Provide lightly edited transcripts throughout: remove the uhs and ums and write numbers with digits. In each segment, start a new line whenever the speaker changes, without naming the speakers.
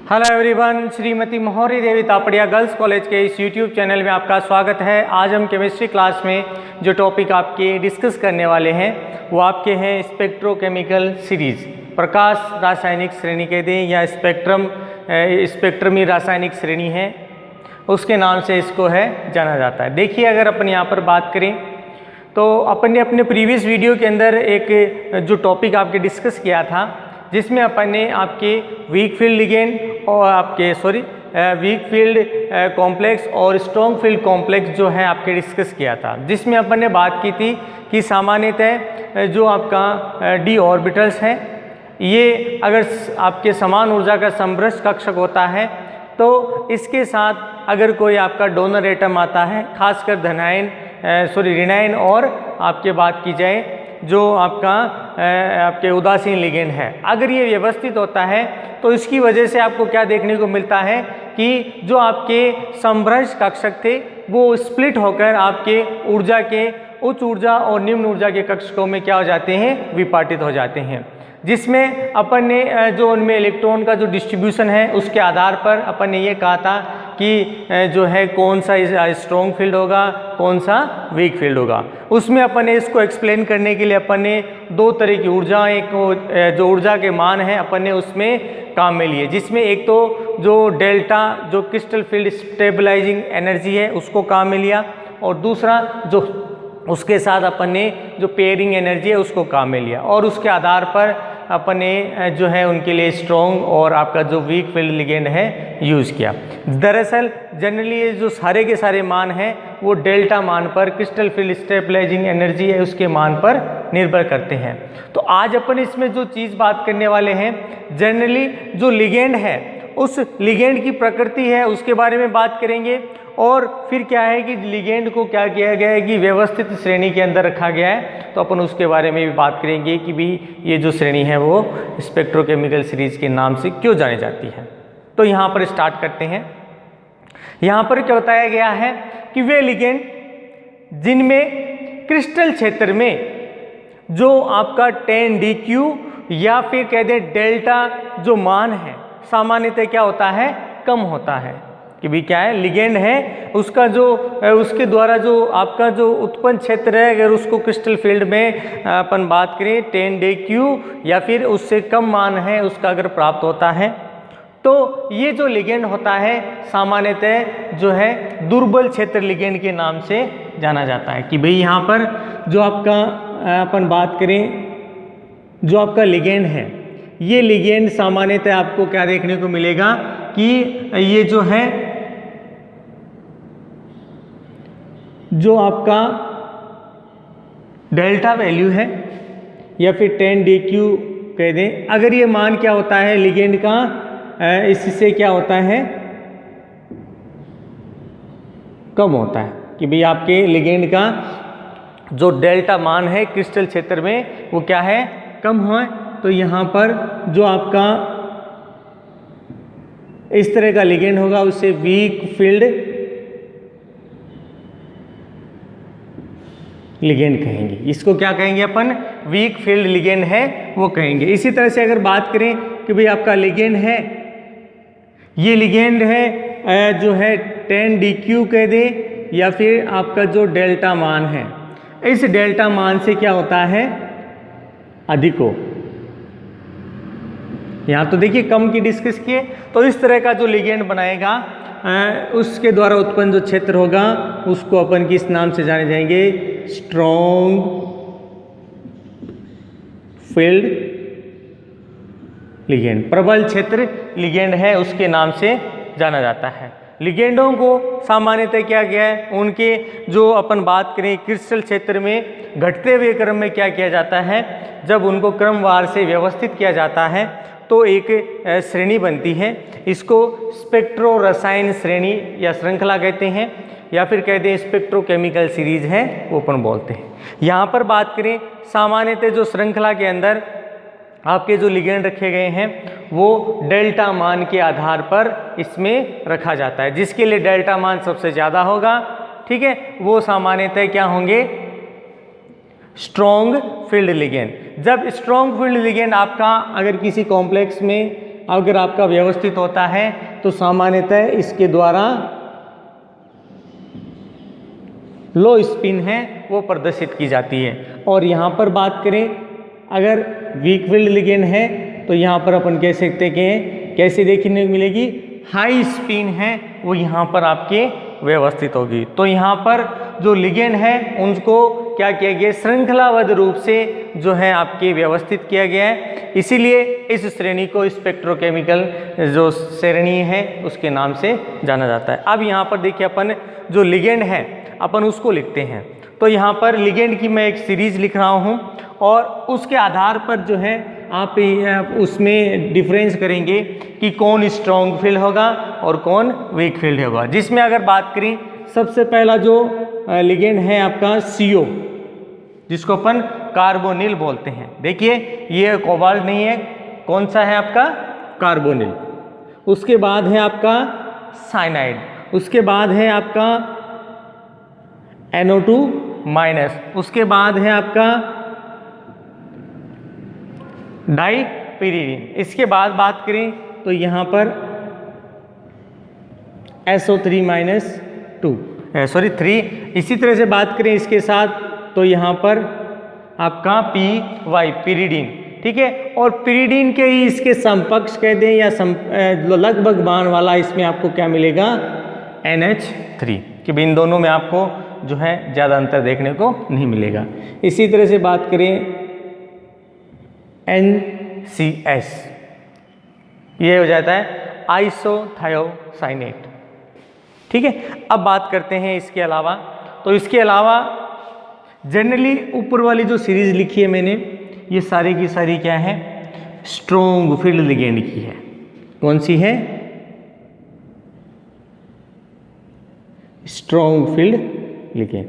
Hello everyone, Shrimati Maurya देवी Tapadia girls college के इस YouTube channel में आपका स्वागत है। आज हम केमिस्ट्री क्लास में जो टॉपिक आपके डिस्कस करने वाले हैं वो आपके हैं स्पेक्ट्रोकेमिकल सीरीज, प्रकाश रासायनिक श्रेणी कहते हैं या स्पेक्ट्रमी रासायनिक श्रेणी है, उसके नाम से इसको है जाना जाता है। देखिए, अगर अपन यहाँ पर बात करें तो अपन ने अपने प्रीवियस वीडियो के अंदर एक जो टॉपिक आपके डिस्कस किया था जिसमें अपन ने आपके वीक फील्ड लिगेंड और वीक फील्ड कॉम्प्लेक्स और स्ट्रॉन्ग फील्ड कॉम्प्लेक्स जो है आपके डिस्कस किया था, जिसमें अपन ने बात की थी कि सामान्यतः जो आपका डी ऑर्बिटल्स हैं ये अगर आपके समान ऊर्जा का समभ्रष्ट कक्षक होता है तो इसके साथ अगर कोई आपका डोनर एटम आता है, खासकर ऋणायन और आपके बात की जाए जो आपके उदासीन लिगेंड है, अगर ये व्यवस्थित होता है तो इसकी वजह से आपको क्या देखने को मिलता है कि जो आपके समभ्रष्ट कक्षक थे वो स्प्लिट होकर आपके ऊर्जा के उच्च ऊर्जा और निम्न ऊर्जा के कक्षकों में क्या हो जाते हैं, विपाटित हो जाते हैं, जिसमें अपन ने जो उनमें इलेक्ट्रॉन का जो डिस्ट्रीब्यूशन है उसके आधार पर अपन ने ये कहा था कि जो है कौन सा स्ट्रॉन्ग फील्ड होगा, कौन सा वीक फील्ड होगा। उसमें अपन ने इसको एक्सप्लेन करने के लिए अपन ने दो तरह की ऊर्जा, एक जो ऊर्जा के मान हैं अपन ने उसमें काम में लिए, जिसमें एक तो जो डेल्टा जो क्रिस्टल फील्ड स्टेबलाइजिंग एनर्जी है उसको काम में लिया, और दूसरा जो उसके साथ अपन ने जो पेयरिंग एनर्जी है उसको काम में लिया, और उसके आधार पर अपन ने जो है उनके लिए स्ट्रॉन्ग और आपका जो वीक फील्ड लिगेंड है यूज़ किया। दरअसल जनरली ये जो सारे के सारे मान हैं वो डेल्टा मान पर, क्रिस्टल फील्ड स्टेबलाइजिंग एनर्जी है उसके मान पर निर्भर करते हैं। तो आज अपन इसमें जो चीज़ बात करने वाले हैं, जनरली जो लिगेंड है उस लिगेंड की प्रकृति है उसके बारे में बात करेंगे, और फिर क्या है कि लिगेंड को क्या किया गया है कि व्यवस्थित श्रेणी के अंदर रखा गया है, तो अपन उसके बारे में भी बात करेंगे कि भी ये जो श्रेणी है वो स्पेक्ट्रोकेमिकल सीरीज के नाम से क्यों जानी जाती है। तो यहाँ पर स्टार्ट करते हैं। यहाँ पर क्या बताया गया है कि वे लिगेंड जिनमें क्रिस्टल क्षेत्र में जो आपका 10dq या फिर कह दें डेल्टा जो मान है सामान्यतः क्या होता है, कम होता है, कि भी क्या है लिगेंड है उसका जो उसके द्वारा जो आपका जो उत्पन्न क्षेत्र है अगर उसको क्रिस्टल फील्ड में अपन बात करें 10dq या फिर उससे कम मान है उसका अगर प्राप्त होता है तो ये जो लिगेंड होता है सामान्यतः जो है दुर्बल क्षेत्र लिगेंड के नाम से जाना जाता है। कि भाई यहाँ पर जो आपका अपन बात करें जो आपका लिगेंड है, ये लिगेंड सामान्यतः आपको क्या देखने को मिलेगा कि ये जो है जो आपका डेल्टा वैल्यू है या फिर 10dq कह दें, अगर ये मान क्या होता है लिगेंड का, इससे क्या होता है कम होता है, कि भाई आपके लिगेंड का जो डेल्टा मान है क्रिस्टल क्षेत्र में वो क्या है, कम हो। तो यहाँ पर जो आपका इस तरह का लिगेंड होगा उसे वीक फील्ड लिगेंड कहेंगे। इसको क्या कहेंगे अपन, वीक फील्ड लिगेंड है वो कहेंगे। इसी तरह से अगर बात करें कि भाई आपका लिगेंड है, ये लिगेंड है जो है 10dq कह दे या फिर आपका जो डेल्टा मान है, इस डेल्टा मान से क्या होता है अधिक हो। यहाँ तो देखिए कम की डिस्कस किए, तो इस तरह का जो लिगेंड बनाएगा उसके द्वारा उत्पन्न जो क्षेत्र होगा उसको अपन किस नाम से जाने जाएंगे, स्ट्रॉन्ग फील्ड लिगेंड, प्रबल क्षेत्र लिगेंड है उसके नाम से जाना जाता है। लिगेंडों को सामान्यतः क्या गया है, उनके जो अपन बात करें क्रिस्टल क्षेत्र में घटते हुए क्रम में क्या किया जाता है, जब उनको क्रमवार से व्यवस्थित किया जाता है तो एक श्रेणी बनती है, इसको स्पेक्ट्रो रसायन श्रेणी या श्रृंखला कहते हैं, या फिर कहते हैं स्पेक्ट्रोकेमिकल सीरीज है वो अपन बोलते हैं। यहाँ पर बात करें सामान्यतः जो श्रृंखला के अंदर आपके जो लिगेंड रखे गए हैं वो डेल्टा मान के आधार पर इसमें रखा जाता है, जिसके लिए डेल्टा मान सबसे ज़्यादा होगा, ठीक है, वो सामान्यतः क्या होंगे, स्ट्रॉन्ग फील्ड लिगेंड। जब स्ट्रॉन्ग फील्ड लिगेंड आपका अगर किसी कॉम्प्लेक्स में अगर आपका व्यवस्थित होता है तो सामान्यतः इसके द्वारा लो स्पिन है वो प्रदर्शित की जाती है। और यहाँ पर बात करें अगर वीक फील्ड लिगेंड है तो यहाँ पर अपन कह सकते हैं कि कैसे देखने को मिलेगी, हाई स्पिन है वो यहाँ पर आपके व्यवस्थित होगी। तो यहाँ पर जो लिगेंड है उनको क्या किया गया, श्रृंखलाबद्ध रूप से जो है आपके व्यवस्थित किया गया है, इसीलिए इस श्रेणी को स्पेक्ट्रोकेमिकल जो श्रेणी है उसके नाम से जाना जाता है। अब यहाँ पर देखिए अपन जो लिगेंड है अपन उसको लिखते हैं। तो यहाँ पर लिगेंड की मैं एक सीरीज लिख रहा हूँ और उसके आधार पर जो है आप उसमें डिफरेंस करेंगे कि कौन स्ट्रॉन्ग फील्ड होगा और कौन वीक फील्ड होगा। जिसमें अगर बात करें सबसे पहला जो लिगेंड है आपका CO, जिसको अपन कार्बोनिल बोलते हैं। देखिए ये कोबाल्ट नहीं है, कौन सा है आपका, कार्बोनिल। उसके बाद है आपका साइनाइड, उसके बाद है आपका NO2-, उसके बाद है आपका डाइपिरिडिन। इसके बाद बात करें तो यहाँ पर SO3-2 3। इसी तरह से बात करें इसके साथ तो यहाँ पर आपका PY पिरिडीन, ठीक है। और पिरिडीन के ही इसके समकक्ष कह दें या लगभग मान वाला इसमें आपको क्या मिलेगा, NH3, कि इन दोनों में आपको जो है ज़्यादा अंतर देखने को नहीं मिलेगा। इसी तरह से बात करें NCS, ये हो जाता है आइसोथायोसाइनेट, ठीक है। अब बात करते हैं इसके अलावा। तो इसके अलावा जनरली ऊपर वाली जो सीरीज लिखी है मैंने, ये सारी की सारी क्या है, स्ट्रॉन्ग फील्ड लिगेंड की है। कौन सी है, स्ट्रॉन्ग फील्ड लिगेंड।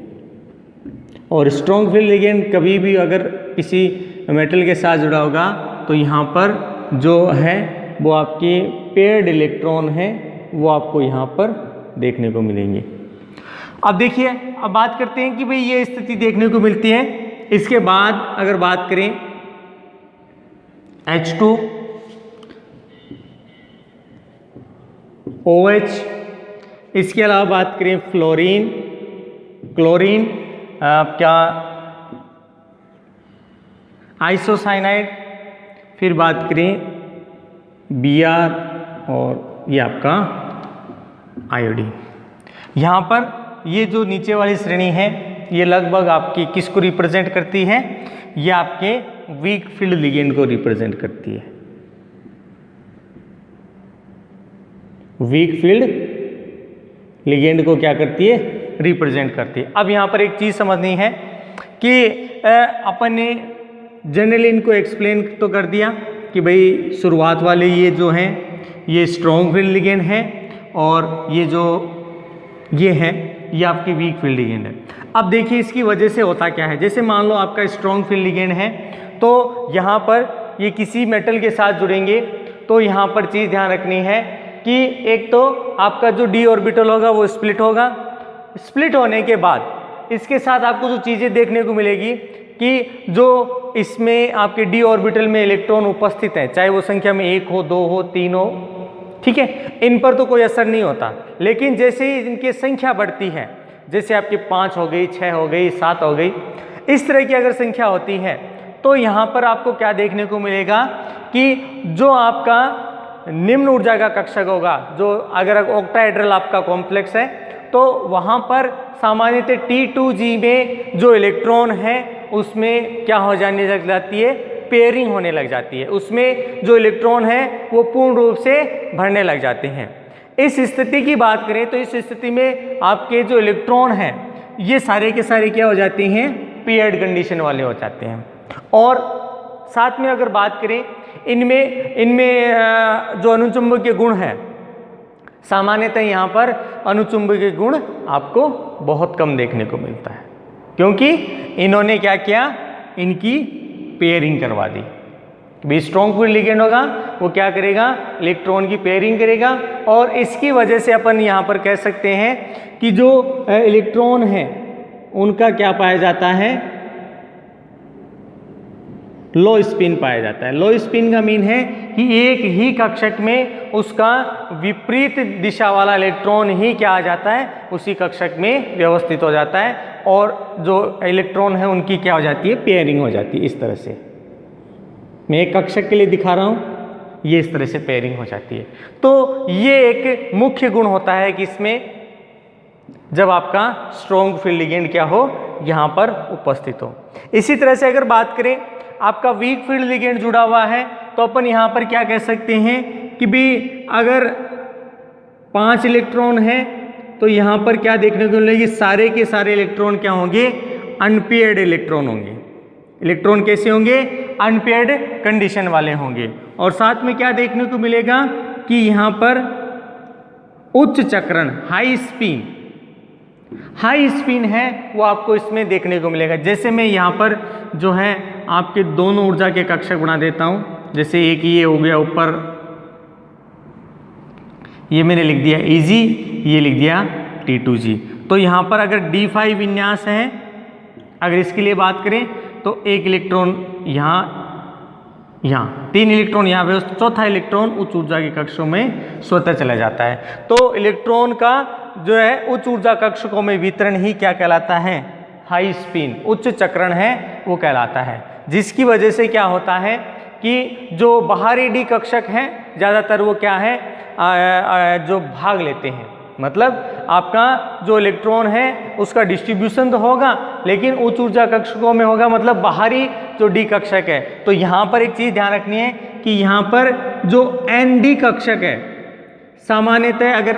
और स्ट्रॉन्ग फील्ड लिगेंड कभी भी अगर किसी मेटल के साथ जुड़ा होगा तो यहाँ पर जो है वो आपके पेयर्ड इलेक्ट्रॉन है वो आपको यहाँ पर देखने को मिलेंगे। अब देखिए, अब बात करते हैं कि भाई ये स्थिति देखने को मिलती है। इसके बाद अगर बात करें H2, OH, इसके अलावा बात करें फ्लोरीन, क्लोरीन, क्या आइसोसाइनाइड, फिर बात करें Br और ये आपका आयोडीन। यहाँ पर ये जो नीचे वाली श्रेणी है ये लगभग आपकी किसको रिप्रेजेंट करती है, ये आपके वीक फील्ड लिगेंड को रिप्रेजेंट करती है। वीक फील्ड लिगेंड को क्या करती है, रिप्रेजेंट करती है। अब यहाँ पर एक चीज़ समझनी है कि अपन ने जनरली इनको एक्सप्लेन तो कर दिया कि भाई शुरुआत वाले ये जो हैं ये स्ट्रॉन्ग फील्ड लिगेंड है और ये जो ये है ये आपकी वीक फील्ड लिगेंड है। अब देखिए इसकी वजह से होता क्या है, जैसे मान लो आपका स्ट्रॉन्ग फील्ड लिगेंड है तो यहाँ पर ये किसी मेटल के साथ जुड़ेंगे तो यहाँ पर चीज़ ध्यान रखनी है कि एक तो आपका जो d ऑर्बिटल होगा वो स्प्लिट होगा। स्प्लिट होने के बाद इसके साथ आपको जो चीज़ें देखने को मिलेगी कि जो इसमें आपके d ऑर्बिटल में इलेक्ट्रॉन उपस्थित हैं, चाहे वो संख्या में 1 हो, 2 हो, 3 हो, ठीक है, इन पर तो कोई असर नहीं होता। लेकिन जैसे ही इनकी संख्या बढ़ती है, जैसे आपकी 5 हो गई, 6 हो गई, 7 हो गई, इस तरह की अगर संख्या होती है तो यहाँ पर आपको क्या देखने को मिलेगा कि जो आपका निम्न ऊर्जा का कक्षक होगा, जो अगर ऑक्टाहेड्रल आपका कॉम्प्लेक्स है तो वहाँ पर सामान्यतः T2G में जो इलेक्ट्रॉन है उसमें क्या हो जाने लग जाती है, पेयरिंग होने लग जाती है। उसमें जो इलेक्ट्रॉन है वो पूर्ण रूप से भरने लग जाते हैं। इस स्थिति की बात करें तो इस स्थिति में आपके जो इलेक्ट्रॉन हैं ये सारे के सारे क्या हो जाते हैं, पेयर्ड कंडीशन वाले हो जाते हैं। और साथ में अगर बात करें इनमें जो अनुचुंबकीय गुण है, सामान्यतः यहाँ पर अनुचुंबकीय गुण आपको बहुत कम देखने को मिलता है, क्योंकि इन्होंने क्या किया, इनकी पेयरिंग करवा दी। भी स्ट्रॉन्ग फील्ड लिगेंड होगा वो क्या करेगा, इलेक्ट्रॉन की पेयरिंग करेगा। और इसकी वजह से अपन यहाँ पर कह सकते हैं कि जो इलेक्ट्रॉन है उनका क्या पाया जाता है, लो स्पिन पाया जाता है। लो स्पिन का मीन है कि एक ही कक्षक में उसका विपरीत दिशा वाला इलेक्ट्रॉन ही क्या आ जाता है, उसी कक्षक में व्यवस्थित हो जाता है और जो इलेक्ट्रॉन है उनकी क्या हो जाती है, पेयरिंग हो जाती है। इस तरह से मैं एक कक्षक के लिए दिखा रहा हूँ, ये इस तरह से पेयरिंग हो जाती है। तो ये एक मुख्य गुण होता है कि इसमें जब आपका स्ट्रॉन्ग फील्ड लिगेंड क्या हो, यहाँ पर उपस्थित हो। इसी तरह से अगर बात करें आपका वीक फील्ड लिगेंड जुड़ा हुआ है तो अपन यहाँ पर क्या कह सकते हैं कि भी अगर 5 इलेक्ट्रॉन है तो यहाँ पर क्या देखने को मिलेगी, सारे के सारे इलेक्ट्रॉन क्या होंगे, अनपेयर्ड इलेक्ट्रॉन होंगे। इलेक्ट्रॉन कैसे होंगे, अनपेयर्ड कंडीशन वाले होंगे। और साथ में क्या देखने को मिलेगा कि यहाँ पर उच्च चक्रण हाई स्पिन है वो आपको इसमें देखने को मिलेगा। जैसे मैं यहाँ पर जो है आपके दोनों ऊर्जा के कक्षक बना देता हूँ। जैसे एक ये हो गया ऊपर, ये मैंने लिख दिया Eg, ये लिख दिया T2G। तो यहाँ पर अगर D5 विन्यास है, अगर इसके लिए बात करें तो एक इलेक्ट्रॉन यहाँ 3 इलेक्ट्रॉन यहाँ पे, चौथा इलेक्ट्रॉन उच्च ऊर्जा के कक्षों में स्वतः चला जाता है। तो इलेक्ट्रॉन का जो है उच्च ऊर्जा कक्षकों में वितरण ही क्या कहलाता है, हाई स्पिन, उच्च चक्रण है वो कहलाता है। जिसकी वजह से क्या होता है कि जो बाहरी डी कक्षक हैं ज़्यादातर वो क्या है, जो भाग लेते हैं। मतलब आपका जो इलेक्ट्रॉन है उसका डिस्ट्रीब्यूशन तो होगा लेकिन उच्च ऊर्जा कक्षकों में होगा, मतलब बाहरी जो डी कक्षक है। तो यहाँ पर एक चीज़ ध्यान रखनी है कि यहाँ पर जो एन डी कक्षक है, सामान्यतः अगर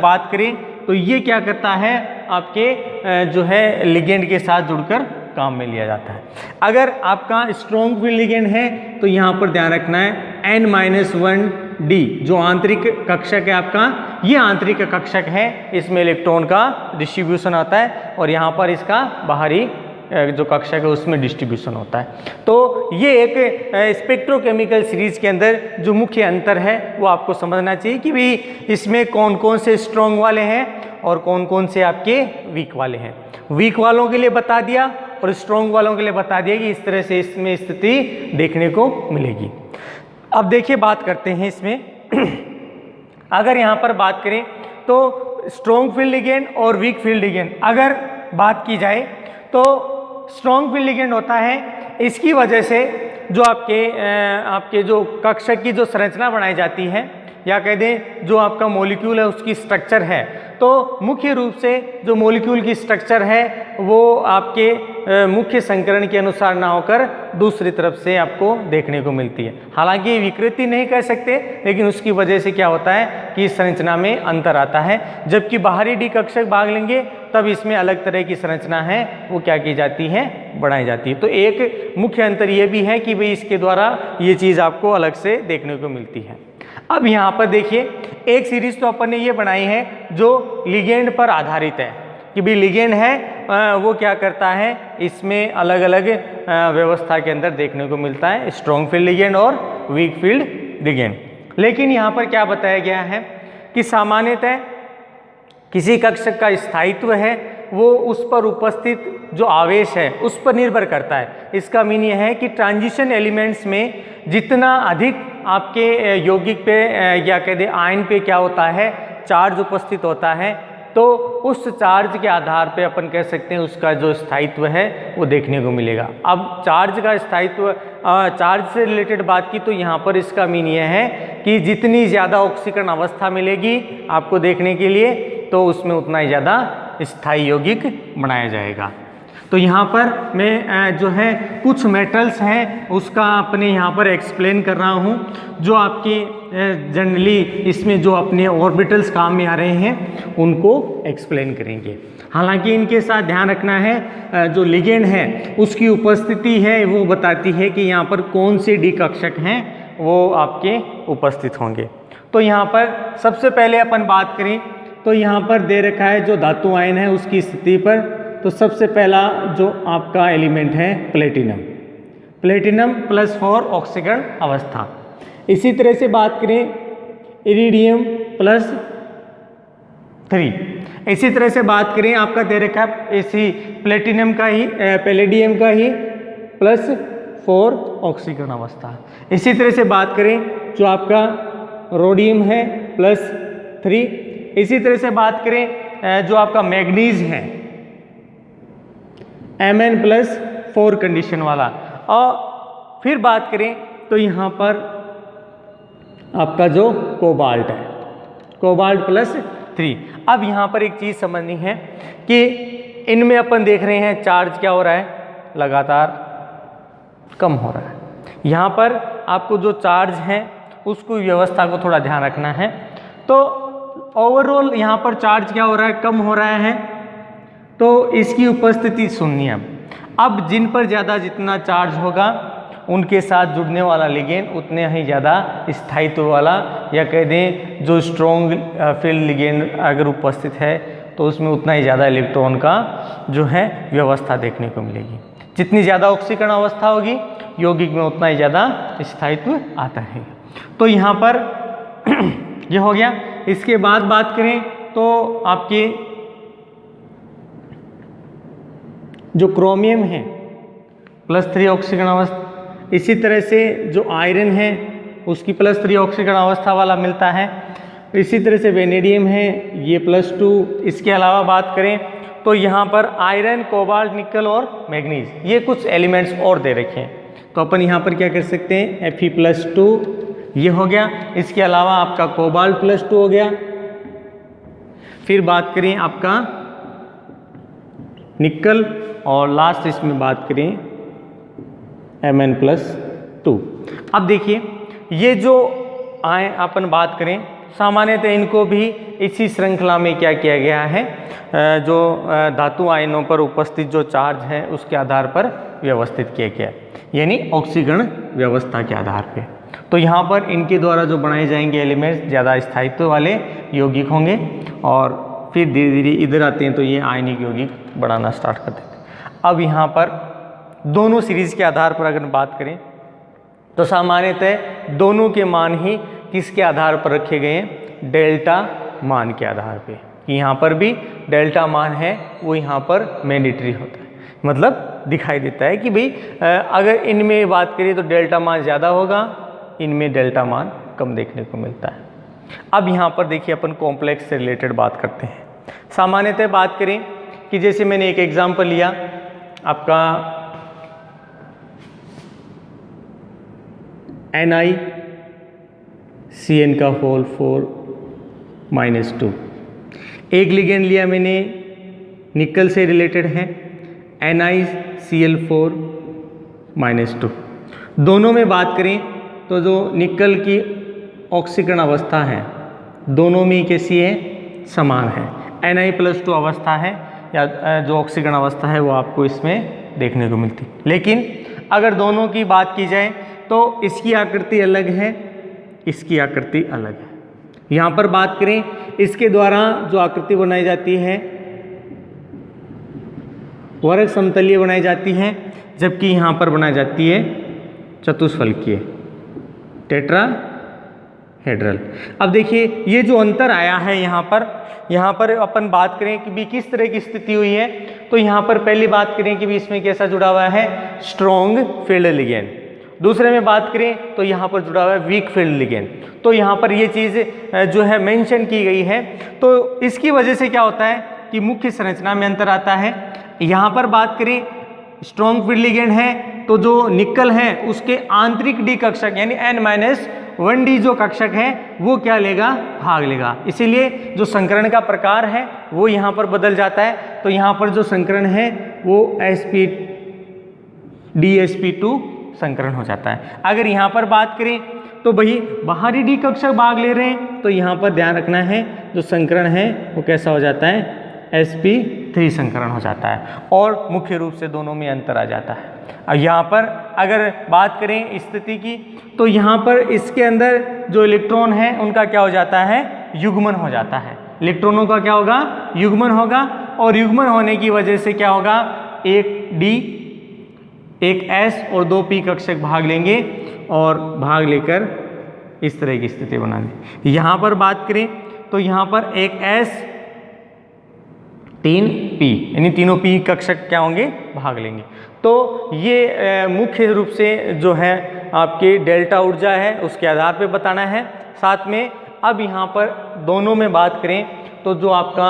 बात करें तो ये क्या करता है, आपके जो है लिगेंड के साथ जुड़कर काम में लिया जाता है। अगर आपका स्ट्रॉन्ग फील्ड लिगेंड है तो यहाँ पर ध्यान रखना है N-1D जो आंतरिक कक्षक है आपका, ये आंतरिक कक्षक है, इसमें इलेक्ट्रॉन का डिस्ट्रीब्यूशन आता है और यहाँ पर इसका बाहरी जो कक्षक है उसमें डिस्ट्रीब्यूशन होता है। तो ये एक स्पेक्ट्रोकेमिकल सीरीज के अंदर जो मुख्य अंतर है वो आपको समझना चाहिए कि भाई इसमें कौन कौन से स्ट्रॉन्ग वाले हैं और कौन कौन से आपके वीक वाले हैं। वीक वालों के लिए बता दिया और स्ट्रॉन्ग वालों के लिए बता दिया कि इस तरह से इसमें स्थिति देखने को मिलेगी। अब देखिए बात करते हैं इसमें अगर यहाँ पर बात करें तो स्ट्रॉन्ग फील्ड लिगेंड और वीक फील्ड लिगेंड अगर बात की जाए तो स्ट्रॉन्ग फील्ड लिगेंड होता है, इसकी वजह से जो आपके जो कक्षक की जो संरचना बनाई जाती है या कह दें जो आपका मॉलिक्यूल है उसकी स्ट्रक्चर है, तो मुख्य रूप से जो मॉलिक्यूल की स्ट्रक्चर है वो आपके मुख्य संकरण के अनुसार ना होकर दूसरी तरफ से आपको देखने को मिलती है। हालांकि विकृति नहीं कह सकते लेकिन उसकी वजह से क्या होता है कि संरचना में अंतर आता है। जबकि बाहरी डी कक्षक भाग लेंगे तब इसमें अलग तरह की संरचना है वो क्या की जाती है, बढ़ाई जाती है। तो एक मुख्य अंतर ये भी है कि भाई इसके द्वारा ये चीज़ आपको अलग से देखने को मिलती है। अब यहाँ पर देखिए एक सीरीज तो अपन ने ये बनाई है जो लिगेंड पर आधारित है कि भाई लिगेंड है वो क्या करता है, इसमें अलग अलग व्यवस्था के अंदर देखने को मिलता है स्ट्रॉन्ग फील्ड लिगेंड और वीक फील्ड लिगेंड। लेकिन यहाँ पर क्या बताया गया है कि सामान्यतः किसी कक्षक का स्थायित्व है वो उस पर उपस्थित जो आवेश है उस पर निर्भर करता है। इसका मीन यह है कि ट्रांजिशन एलिमेंट्स में जितना अधिक आपके यौगिक पे या कह दे आयन पे क्या होता है, चार्ज उपस्थित होता है, तो उस चार्ज के आधार पे अपन कह सकते हैं उसका जो स्थायित्व है वो देखने को मिलेगा। अब चार्ज का स्थायित्व, चार्ज से रिलेटेड बात की तो यहाँ पर इसका मीन यह है कि जितनी ज़्यादा ऑक्सीकरण अवस्था मिलेगी आपको देखने के लिए तो उसमें उतना ही ज़्यादा स्थायी यौगिक बनाया जाएगा। तो यहाँ पर मैं जो है कुछ मेटल्स हैं उसका अपने यहाँ पर एक्सप्लेन कर रहा हूँ जो आपके जनरली इसमें जो अपने ऑर्बिटल्स काम में आ रहे हैं उनको एक्सप्लेन करेंगे। हालांकि इनके साथ ध्यान रखना है जो लिगेंड है उसकी उपस्थिति है वो बताती है कि यहाँ पर कौन से डी कक्षक हैं वो आपके उपस्थित होंगे। तो यहाँ पर सबसे पहले अपन बात करें तो यहाँ पर दे रखा है जो धातु आयन है उसकी स्थिति पर। तो सबसे पहला जो आपका एलिमेंट है प्लेटिनम +4 ऑक्सीकरण अवस्था। इसी तरह से बात करें इरिडियम +3। इसी तरह से बात करें आपका दे रखा है इसी प्लेटिनम का ही पैलेडियम का ही 4 ऑक्सीकरण अवस्था। इसी तरह से बात करें जो आपका रोडियम है +3। इसी तरह से बात करें जो आपका मैग्नीज है Mn+4 कंडीशन वाला। और फिर बात करें तो यहाँ पर आपका जो कोबाल्ट है, कोबाल्ट +3। अब यहाँ पर एक चीज़ समझनी है कि इनमें अपन देख रहे हैं चार्ज क्या हो रहा है, लगातार कम हो रहा है। यहाँ पर आपको जो चार्ज है उसको व्यवस्था को थोड़ा ध्यान रखना है। तो ओवरऑल यहाँ पर चार्ज क्या हो रहा है, कम हो रहा है। तो इसकी उपस्थिति सुनिए। अब जिन पर ज़्यादा जितना चार्ज होगा उनके साथ जुड़ने वाला लिगेंड उतने ही ज़्यादा स्थायित्व वाला, या कह दें जो स्ट्रॉन्ग फील्ड लिगेंड अगर उपस्थित है तो उसमें उतना ही ज़्यादा इलेक्ट्रॉन का जो है व्यवस्था देखने को मिलेगी। जितनी ज़्यादा ऑक्सीकरण अवस्था होगी यौगिक में उतना ही ज़्यादा स्थायित्व आता है। तो यहाँ पर ये हो गया। इसके बाद बात करें तो आपके जो क्रोमियम है +3 ऑक्सीकरण अवस्था, इसी तरह से जो आयरन है उसकी +3 ऑक्सीकरण अवस्था वाला मिलता है। इसी तरह से वेनेडियम है ये +2। इसके अलावा बात करें तो यहाँ पर आयरन, कोबाल्ट, निकल और मैग्नीज, ये कुछ एलिमेंट्स और दे रखे हैं। तो अपन यहाँ पर क्या कर सकते हैं, Fe+2 ये हो गया। इसके अलावा आपका कोबाल्ट +2 हो गया। फिर बात करें आपका निकल, और लास्ट इसमें बात करें Mn+2। अब देखिए ये जो आए अपन बात करें सामान्यतः इनको भी इसी श्रृंखला में क्या किया गया है, जो धातु आयनों पर उपस्थित जो चार्ज है उसके आधार पर व्यवस्थित किया गया है, यानी ऑक्सीकरण व्यवस्था के आधार पे। तो यहाँ पर इनके द्वारा जो बनाए जाएंगे एलिमेंट्स ज़्यादा स्थायित्व वाले यौगिक होंगे, और फिर धीरे धीरे इधर आते हैं तो ये आयनिक यौगिक बनाना स्टार्ट कर देते हैं। अब यहाँ पर दोनों सीरीज के आधार पर अगर बात करें तो सामान्यतः दोनों के मान ही किसके आधार पर रखे गए हैं, डेल्टा मान के आधार पे। यहाँ पर भी डेल्टा मान है वो यहाँ पर मैंडेटरी होता है, मतलब दिखाई देता है कि भाई अगर इनमें बात करें तो डेल्टा मान ज़्यादा होगा, इनमें डेल्टा मान कम देखने को मिलता है। अब यहाँ पर देखिए अपन कॉम्प्लेक्स से रिलेटेड बात करते हैं। सामान्यतः बात करें कि जैसे मैंने एक एग्जाम्पल लिया आपका NiCN का होल 4-2। एक लिगेंड लिया मैंने निकल से रिलेटेड है NiCl4-2। दोनों में बात करें तो जो निकल की ऑक्सीकरण अवस्था है दोनों में कैसी है, समान है। Ni+2 अवस्था है या जो ऑक्सीकरण अवस्था है वो आपको इसमें देखने को मिलती। लेकिन अगर दोनों की बात की जाए तो इसकी आकृति अलग है, इसकी आकृति अलग है। यहाँ पर बात करें इसके द्वारा जो आकृति बनाई जाती है वर्ग समतलीय बनाई जाती है, जबकि यहाँ पर बनाई जाती है चतुष्फलकीय, टेट्राहेड्रल। अब देखिए ये जो अंतर आया है यहाँ पर अपन बात करें कि भी किस तरह की स्थिति हुई है, तो यहाँ पर पहली बात करें कि भी इसमें कैसा जुड़ा हुआ है, स्ट्रॉन्ग फील्ड लिगेंड। दूसरे में बात करें तो यहाँ पर जुड़ा हुआ है वीक फील्ड लिगेंड। तो यहाँ पर ये चीज़ जो है मेंशन की गई है। तो इसकी वजह से क्या होता है कि मुख्य संरचना में अंतर आता है। यहाँ पर बात करें स्ट्रॉन्ग फील्ड लिगेंड है तो जो निकल है उसके आंतरिक डी कक्षक यानी N-1D जो कक्षक है वो क्या लेगा, भाग लेगा। इसीलिए जो संकरण का प्रकार है वो यहाँ पर बदल जाता है। तो यहाँ पर जो संकरण है वो DsP2 संकरण हो जाता है। अगर यहाँ पर बात करें तो वही बाहरी डी कक्षक भाग ले रहे हैं, तो यहाँ पर ध्यान रखना है जो संकरण है वो कैसा हो जाता है, sp3 संकरण हो जाता है, और मुख्य रूप से दोनों में अंतर आ जाता है। अब यहाँ पर अगर बात करें स्थिति की तो यहाँ पर इसके अंदर जो इलेक्ट्रॉन है उनका क्या हो जाता है, युग्मन हो जाता है। इलेक्ट्रॉनों का क्या होगा, युग्मन होगा, और युग्मन होने की वजह से क्या होगा, एक D एक S और 2 P कक्षक भाग लेंगे और भाग लेकर इस तरह की स्थिति बना ली। यहाँ पर बात करें तो यहाँ पर एक S 3 पी, यानी तीनों पी कक्षक क्या होंगे, भाग लेंगे। तो ये मुख्य रूप से जो है आपके डेल्टा ऊर्जा है उसके आधार पे बताना है। साथ में अब यहाँ पर दोनों में बात करें तो जो आपका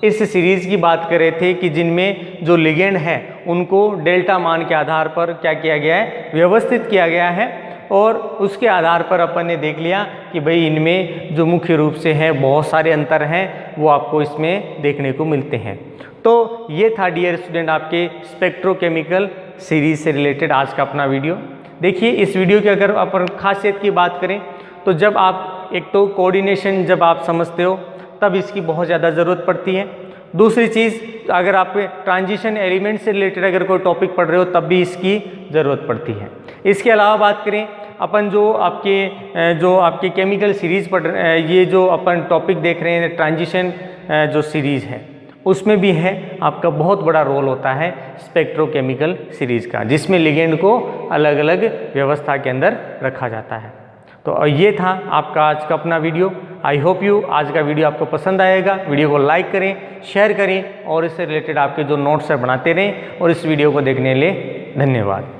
इस सीरीज़ की बात कर रहे थे कि जिनमें जो लिगेंड है उनको डेल्टा मान के आधार पर क्या किया गया है, व्यवस्थित किया गया है। और उसके आधार पर अपन ने देख लिया कि भाई इनमें जो मुख्य रूप से है बहुत सारे अंतर हैं वो आपको इसमें देखने को मिलते हैं। तो ये था डियर स्टूडेंट आपके स्पेक्ट्रोकेमिकल सीरीज से रिलेटेड आज का अपना वीडियो। देखिए इस वीडियो की अगर अपन खासियत की बात करें तो जब आप एक तो कोऑर्डिनेशन जब आप समझते हो तब इसकी बहुत ज़्यादा ज़रूरत पड़ती है। दूसरी चीज़ अगर आप ट्रांजिशन एलिमेंट से रिलेटेड अगर कोई टॉपिक पढ़ रहे हो तब भी इसकी ज़रूरत पड़ती है। इसके अलावा बात करें अपन जो आपके केमिकल सीरीज़ पढ़ ये जो अपन टॉपिक देख रहे हैं ट्रांजिशन जो सीरीज़ है उसमें भी है आपका बहुत बड़ा रोल होता है स्पेक्ट्रोकेमिकल सीरीज़ का, जिसमें लिगेंड को अलग अलग व्यवस्था के अंदर रखा जाता है। तो ये था आपका आज का अपना वीडियो। आई होप यू आज का वीडियो आपको पसंद आएगा। वीडियो को लाइक करें, शेयर करें और इससे रिलेटेड आपके जो नोट्स है बनाते रहें। और इस वीडियो को देखने के लिए धन्यवाद।